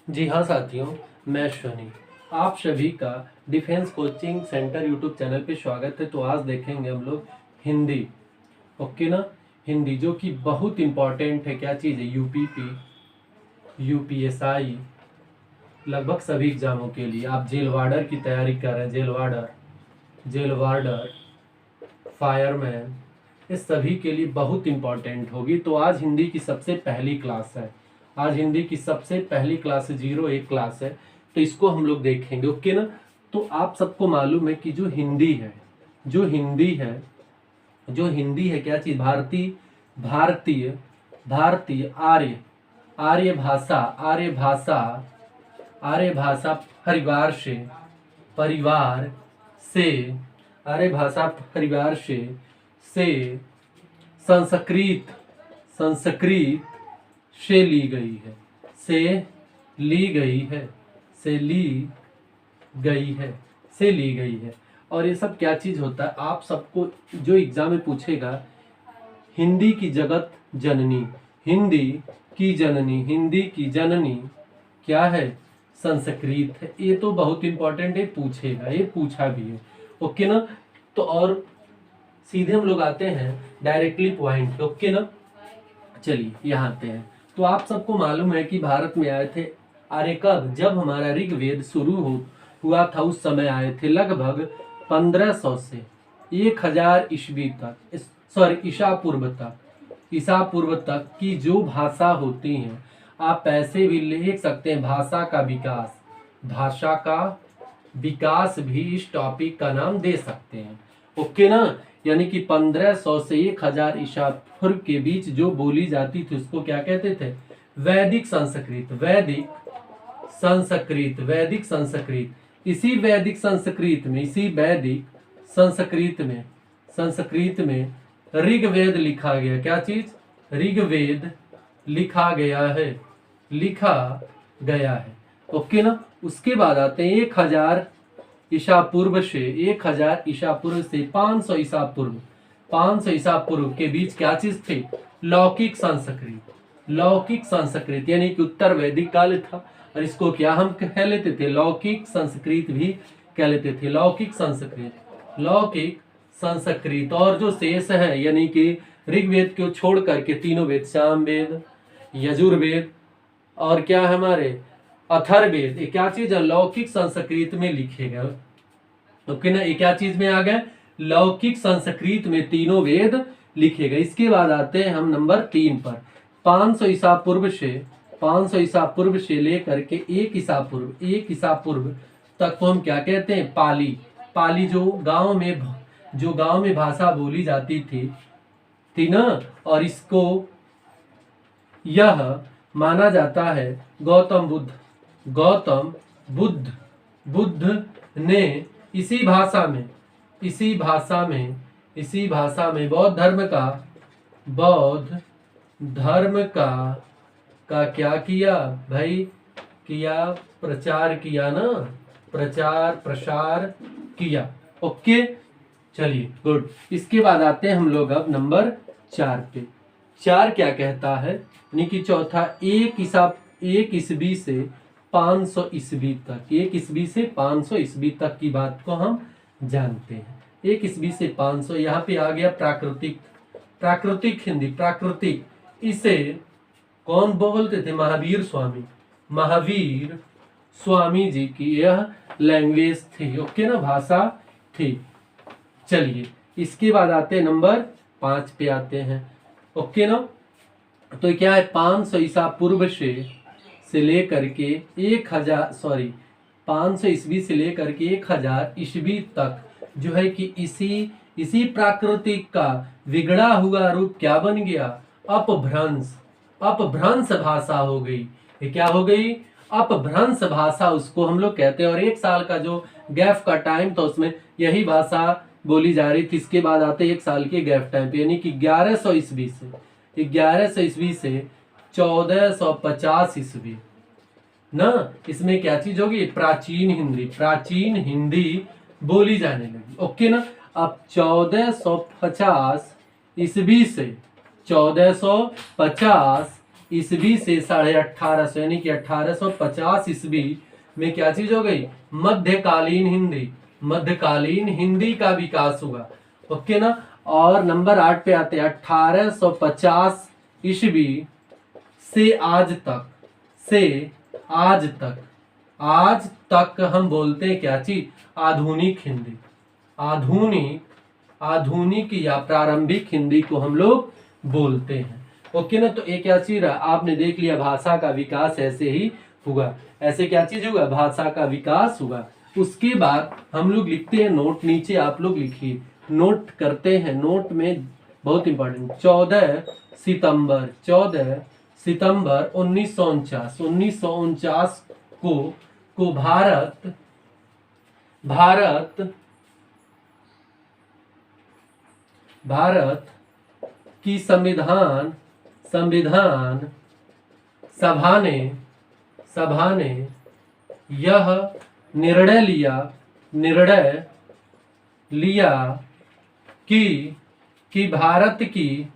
जी हाँ साथियों, मैं शनि आप सभी का defence coaching centre YouTube channel पे स्वागत है। तो आज देखेंगे हम लोग हिंदी। ओके ना। हिंदी जो कि बहुत इम्पोर्टेंट है। क्या चीज़ है? यूपीपी, यूपीएसआई, लगभग सभी एग्जामों के लिए। आप जेल वार्डर की तैयारी कर रहे हैं, जेल वार्डर, फायरमैन, ये सभी के लिए बहुत इम्पोर्टेंट होगी। तो आज हिंदी की सबसे पहली क्लास है। आज हिंदी की सबसे पहली क्लास 01 क्लास है। तो इसको हम लोग देखेंगे। ओके ना। तो आप सबको मालूम है कि जो हिंदी है, जो हिंदी है, जो हिंदी है क्या चीज? भारतीय, भारतीय, भारतीय आर्य, आर्य भाषा, आर्य भाषा, आर्य भाषा परिवार से, आर्य भाषा परिवार से संस्कृत, संस्कृत से ली गई है, से ली गई है, से ली गई है, से ली गई है। और ये सब क्या चीज होता है? आप सबको जो एग्जाम में पूछेगा, हिंदी की जगत जननी, हिंदी की जननी, हिंदी की जननी क्या है? संस्कृत है। ये तो बहुत इंपॉर्टेंट है, पूछेगा, ये पूछा भी है। ओके ना। तो और सीधे हम लोग आते हैं डायरेक्टली पॉइंट। ओके ना। चलिए यहाँ आते हैं। तो आप सबको मालूम है कि भारत में आए थे आर्य कब? जब हमारा ऋग्वेद शुरू हुआ था, उस समय आए थे। लगभग 1500 से 1000 ईस्वी तक, सॉरी ईसा पूर्व तक, ईसा पूर्व तक की जो भाषा होती हैं, आप ऐसे भी लिख सकते हैं भाषा का विकास, भाषा का विकास भी इस टॉपिक का नाम दे सकते हैं। ओके ना। यानी कि 1500 से 1000 ईसा पूर्व के बीच जो बोली जाती थी उसको क्या कहते थे? वैदिक संस्कृत, वैदिक संस्कृत, वैदिक संस्कृत। इसी वैदिक संस्कृत में, इसी वैदिक संस्कृत में ऋग्वेद लिखा गया। क्या चीज? ऋग्वेद लिखा गया है, लिखा गया है। ओके ना। उसके बाद आते हैं 1000 ईसा पूर्व से, 1000 ईसा पूर्व से 500 ईसा पूर्व, 500 ईसा पूर्व के बीच क्या चीज थी? लौकिक संस्कृत, लौकिक संस्कृत, यानी कि उत्तर वैदिक काल था। और इसको क्या हम कह लेते थे? लौकिक संस्कृत भी कह लेते थे। लौकिक संस्कृत, लौकिक संस्कृत। और जो शेष है, यानी कि ऋग्वेद को छोड़ करके तीनों वेद, सामवेद, यजुर्वेद और क्या है हमारे अथर्ववेद, ये क्या चीज है? लौकिक संस्कृत में लिखे गए। ओके ना। ये क्या चीज में आ गए? लौकिक संस्कृत में तीनों वेद लिखे गए। इसके बाद आते हैं हम नंबर 3 पर। 500 ईसा पूर्व से, 500 ईसा पूर्व से लेकर के 1 ईसा पूर्व, 1 ईसा पूर्व तक को हम क्या कहते हैं? पाली। पाली जो गांव में भाषा बोली जाती थी ना। और इसको यह माना जाता है गौतम बुद्ध, गौतम बुद्ध ने इसी भाषा में, इसी भाषा में बौद्ध धर्म का क्या किया भाई? किया, प्रचार किया ना, प्रचार प्रसार किया। ओके। चलिए गुड। इसके बाद आते हैं हम लोग अब नंबर 4 पे। 4 क्या कहता है? यानी कि चौथा, 1 ईस्वी से 500 ईस्वी तक, 1 ईस्वी से 500 ईस्वी तक की बात को हम जानते हैं। 1 ईस्वी से 500। यहाँ पे आ गया प्राकृतिक, प्राकृतिक हिंदी, प्राकृतिक। इसे कौन बोलते थे? महावीर स्वामी, महावीर स्वामी जी की यह लैंग्वेज थी। ओके ना, भाषा थी। चलिए इसके बाद आते हैं नंबर 5 पे आते हैं। ओके ना। तो क्या है? 500 ईसा पूर्व से लेकर के 500 ईस्वी से लेकर के 1000 ईस्वी तक जो है कि इसी प्राकृतिक का बिगड़ा हुआ रूप क्या बन गया? अपभ्रंश, अपभ्रंश भाषा हो गई। ये क्या हो गई? अपभ्रंश भाषा उसको हम लोग कहते हैं। और 1 साल का जो गैप का टाइम था उसमें यही भाषा बोली जा रही थी। इसके बाद आते 1 साल के गैप टाइम पे, यानी कि 1100 ईस्वी से 1450 ईस्वी ना, इसमें क्या चीज होगी? प्राचीन हिंदी, प्राचीन हिंदी बोली जाने लगी। ओके ना। अब 1450 ईस्वी से 1450 ईस्वी से 1850 यानी कि 1850 ईस्वी में क्या चीज हो गई, मध्यकालीन हिंदी, मध्यकालीन हिंदी का विकास हुआ। ओके ना। और नंबर 8 पे आते हैं 1850 ईस्वी से आज तक, से आज तक, आज तक हम बोलते हैं क्या चीज, आधुनिक हिंदी, आधुनिक, आधुनिक या प्रारंभिक हिंदी को हम लोग बोलते हैं। ओके ना। तो एक क्या चीज रहा, आपने देख लिया भाषा का विकास ऐसे ही हुआ, ऐसे क्या चीज हुआ, भाषा का विकास हुआ। उसके बाद हम लोग लिखते हैं नोट, नीचे आप लोग लिखिए, नोट करते हैं। नोट में बहुत इंपॉर्टेंट 14 सितंबर 14 सितंबर 1949 को भारत भारत की संविधान सभा ने यह निर्णय लिया कि भारत की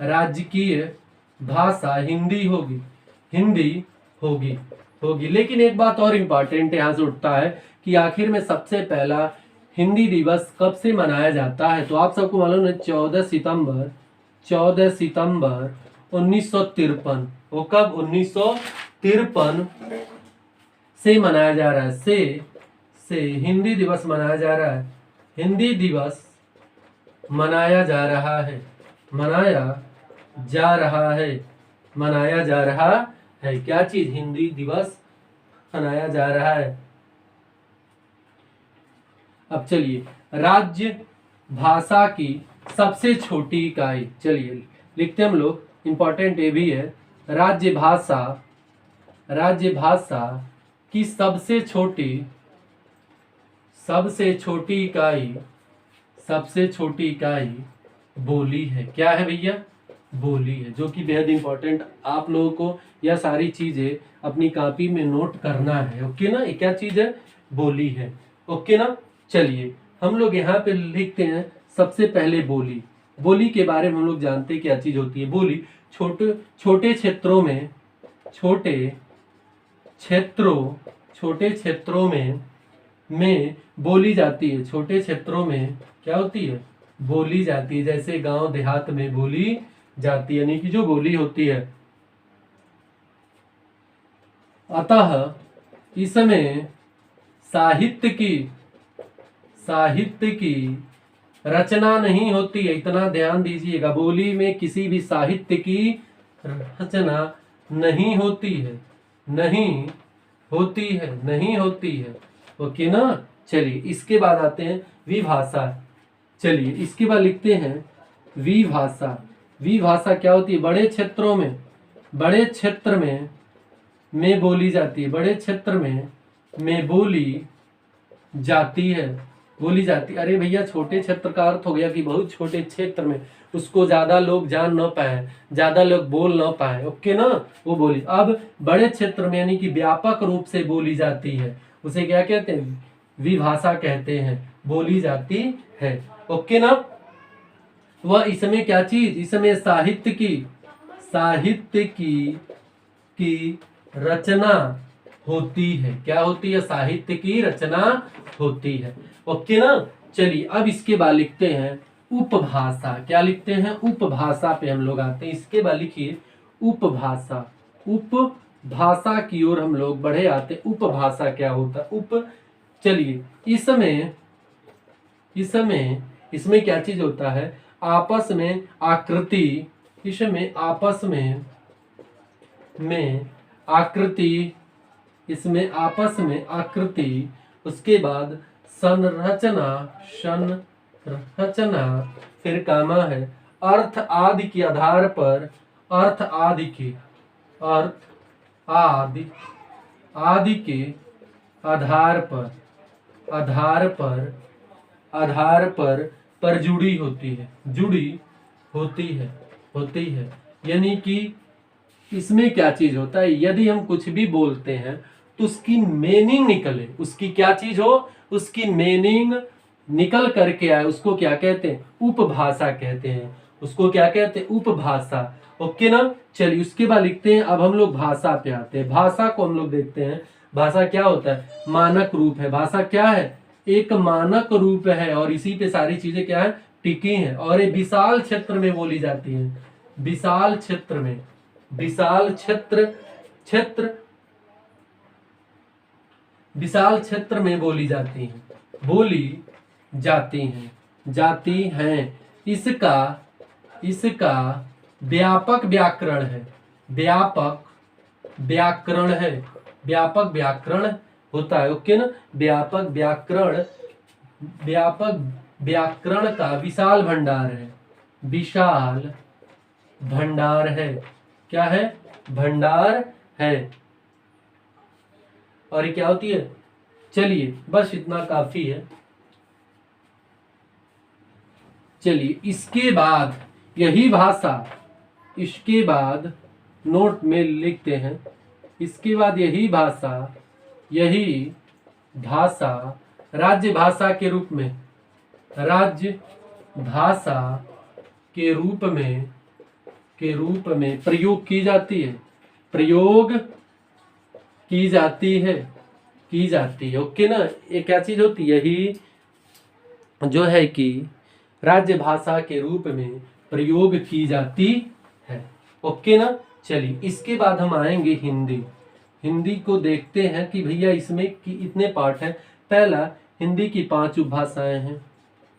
राजकीय भाषा हिंदी होगी। लेकिन एक बात और इम्पॉर्टेंट यहाँ से उठता है कि आखिर में सबसे पहला हिंदी दिवस कब से मनाया जाता है। तो आप सबको मालूम है 14 सितंबर 1953। वो कब, 1953 से मनाया जा रहा है, से हिंदी दिवस मनाया जा रहा है, हिंदी दिवस मनाया जा रहा है, मनाया जा रहा है क्या चीज, हिंदी दिवस मनाया जा रहा है। अब चलिए, राज्य भाषा की सबसे छोटी इकाई, चलिए लिखते हम लोग, इंपॉर्टेंट ये भी है, राज्य भाषा की सबसे छोटी इकाई बोली है। क्या है भैया, बोली है, जो कि बेहद इंपॉर्टेंट, आप लोगों को यह सारी चीजें अपनी कॉपी में नोट करना है। ओके ना। ये क्या चीज है, बोली है। ओके ना। चलिए हम लोग यहाँ पे लिखते हैं सबसे पहले बोली के बारे में हम लोग जानते हैं क्या चीज होती है। बोली छोटे क्षेत्रों में बोली जाती है। छोटे क्षेत्रों में क्या होती है, बोली जाती है। जैसे गांव देहात में बोली जाती है, यानी कि जो बोली होती है। अतः इसमें साहित्य की रचना नहीं होती है। इतना ध्यान दीजिएगा, बोली में किसी भी साहित्य की रचना नहीं होती है। ओके ना। चलिए इसके बाद आते हैं विभाषा। चलिए इसके बाद लिखते हैं विभाषा। विभाषा क्या होती है, बड़े क्षेत्र में बोली जाती है, बड़े क्षेत्र में बोली जाती है। अरे भैया, छोटे क्षेत्र का अर्थ हो गया कि बहुत छोटे क्षेत्र में, उसको ज्यादा लोग जान ना पाए, ज्यादा लोग बोल ना पाए। ओके ना, वो बोली। अब बड़े क्षेत्र में यानी कि व्यापक रूप से बोली जाती है, उसे क्या कहते हैं, विभाषा कहते हैं, बोली जाती है। ओके ना। वह इसमें क्या चीज, इसमें साहित्य की रचना होती है। क्या होती है, साहित्य की रचना होती है। ओके ना। चलिए अब इसके बाद लिखते हैं उपभाषा। क्या लिखते हैं, उपभाषा पे हम लोग आते हैं। इसके बाद लिखिए उपभाषा। उपभाषा की ओर हम लोग बढ़े आते हैं। उपभाषा क्या होता है, चलिए इसमें क्या चीज होता है, आपस में आकृति, इसमें आपस में आकृति, उसके बाद संरचना, फिर कामा है, अर्थ आदि के आधार पर, आधार पर जुड़ी होती है। यानी कि इसमें क्या चीज होता है, यदि हम कुछ भी बोलते हैं तो उसकी मीनिंग निकले, उसकी क्या चीज हो, उसकी मीनिंग निकल करके आए उसको क्या कहते हैं, उपभाषा कहते हैं। उसको क्या कहते हैं, उपभाषा। ओके ना। चलिए उसके बाद लिखते हैं, अब हम लोग भाषा पे आते हैं। भाषा को हम लोग देखते हैं, भाषा क्या होता है, मानक रूप है। भाषा क्या है, एक मानक रूप है और इसी पे सारी चीजें क्या है, टिकी हैं और ये विशाल क्षेत्र में बोली जाती है। विशाल क्षेत्र में, विशाल क्षेत्र, क्षेत्र, विशाल क्षेत्र में बोली जाती हैं, बोली जाती हैं, जाती हैं। इसका इसका व्यापक व्याकरण है, व्यापक व्याकरण है, व्यापक व्याकरण होता है। ओके ना। व्यापक व्याकरण, व्यापक व्याकरण का विशाल भंडार है, विशाल भंडार है। क्या है, भंडार है। और ये क्या होती है, चलिए बस इतना काफी है। चलिए इसके बाद यही भाषा, इसके बाद नोट में लिखते हैं, इसके बाद यही भाषा, यही भाषा राज्य भाषा के रूप में, राज्य भाषा के रूप में प्रयोग की जाती है, प्रयोग की जाती है, की जाती है। ओके ना। ये क्या चीज होती है, यही जो है कि राज्य भाषा के रूप में प्रयोग की जाती है। ओके ना। चलिए इसके बाद हम आएंगे हिंदी। हिंदी को देखते हैं कि भैया इसमें कि इतने पार्ट हैं। पहला, हिंदी की 5 उपभाषाएं हैं।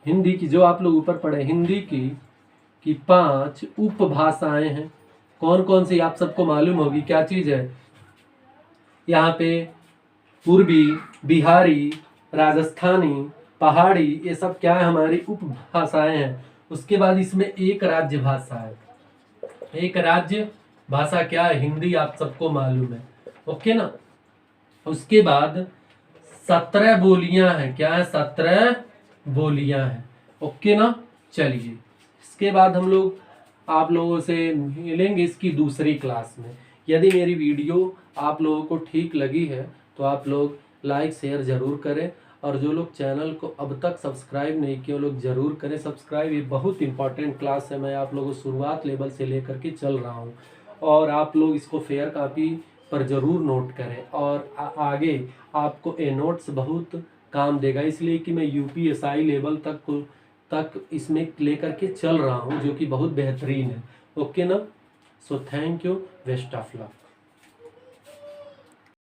हिंदी की जो आप लोग ऊपर पढ़े, हिंदी की 5 उपभाषाएं हैं। कौन कौन सी आप सबको मालूम होगी, क्या चीज है यहाँ पे, पूर्वी, बिहारी, राजस्थानी, पहाड़ी, ये सब क्या है, हमारी उपभाषाएं हैं। उसके बाद इसमें एक राज्य भाषा है, एक राज्य भाषा क्या है, हिंदी, आप सबको मालूम है। ओके ना। उसके बाद 17 बोलियां हैं। क्या है, 17 बोलियां हैं। ओके ना। चलिए इसके बाद हम लोग आप लोगों से मिलेंगे इसकी दूसरी क्लास में। यदि मेरी वीडियो आप लोगों को ठीक लगी है तो आप लोग लाइक शेयर ज़रूर करें, और जो लोग चैनल को अब तक सब्सक्राइब नहीं किए वो लोग ज़रूर करें सब्सक्राइब। ये बहुत इंपॉर्टेंट क्लास है, मैं आप लोगों को शुरुआत लेवल से लेकर के चल रहा हूँ, और आप लोग इसको फेयर कॉपी पर ज़रूर नोट करें। और आगे आपको ये नोट्स बहुत काम देगा, इसलिए कि मैं UPSI लेवल तक इसमें लेकर के चल रहा हूँ, जो कि बहुत बेहतरीन है। ओके ना। So thank you, best of luck.